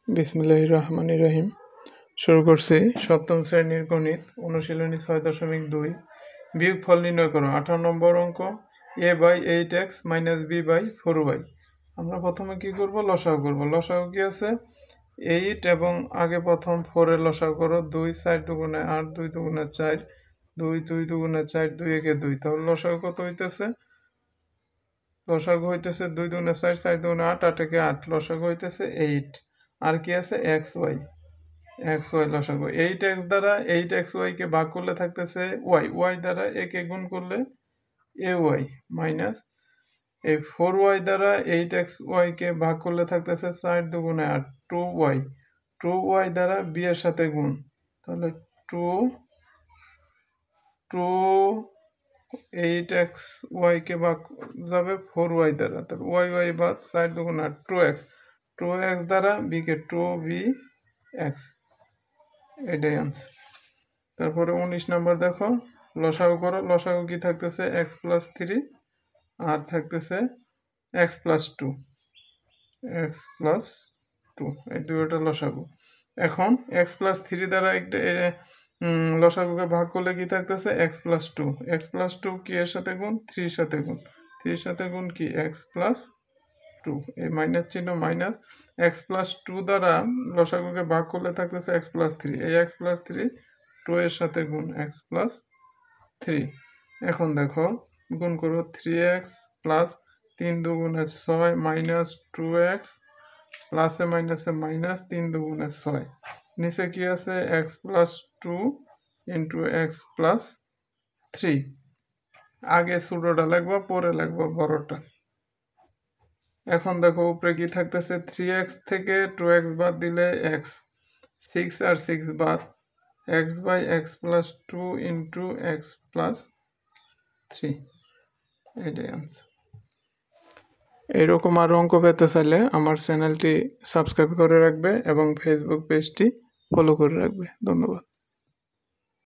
বিসমিল্লাহির রহমানির রহিম। শুরু করছি সপ্তম শ্রেণীর গণিত অনুশীলনী 6.2 বিয়োগফল নির্ণয় করো। 18 নম্বর অঙ্ক a/8x - b/4y। আমরা প্রথমে কি করব? লসাগু করব। লসাগু কি আছে? 8 এবং আগে প্রথম 4 এর লসাগু করো। 2 4 দুগুণে 8, 2 দুগুণে 4, 2 2 দুগুণে 4, 2 একে 2। তাহলে লসাগু কত হইতেছে? লসাগু হইতেছে 2 দুগুণে 4, 4 দুগুণে 8, 8 একে 8। লসাগু হইতেছে 8। আর কি আছে? xy লসাগু। 8x দ্বারা 8xy কে ভাগ করলে থাকতেছে y দ্বারা একে গুণ করলে ay মাইনাস এই 4y দ্বারা 8xy কে ভাগ করলে থাকতেছে 4 দুগুণে 8, 2y দ্বারা b এর সাথে গুণ, তাহলে 8xy কে ভাগ যাবে 4y দ্বারা, তাহলে y বাদ 4 দুগুণে 8, 2x দ্বারা b কে 2bx, এটাই আনসার। তারপরে 19 নাম্বার দেখো, লসাগু করো। লসাগু কি থাকতেছে? x + 3 আর থাকতেছে x + 2, এই দুটোটা লসাগু। এখন x + 3 দ্বারা একটা লসাগুকে ভাগ করলে কি থাকতেছে? x + 2। x + 2 কি এর সাথে গুণ? 3 এর সাথে গুণ। 3 এর সাথে গুণ কি? x + 2। এই মাইনাস চিহ্ন মাইনাস। x + 2 দ্বারা লসাগুকে ভাগ করলে থাকতেছে x + 3। এই x + 3 2 এর সাথে গুণ x + 3। এখন দেখো গুণ করো 3x প্লাস 3 দুগুণে 6 মাইনাস 2x প্লাসে মাইনাসে মাইনাস 3 দুগুণে 6। নিচে কি আছে? x + 2 into x + 3। আগে ছোটটা লিখবা, পরে লিখবা বড়টা। এখন দেখো উপরে কি থাকতেছে? 3x থেকে 2x বাদ দিলে x, 6 আর 6 বাদ, x/x + 2 ইন্টু x + 3, এটাই আনসার। এরকম আরও অঙ্ক পেতে চাইলে আমার চ্যানেলটি সাবস্ক্রাইব করে রাখবে এবং ফেসবুক পেজটি ফলো করে রাখবে। ধন্যবাদ।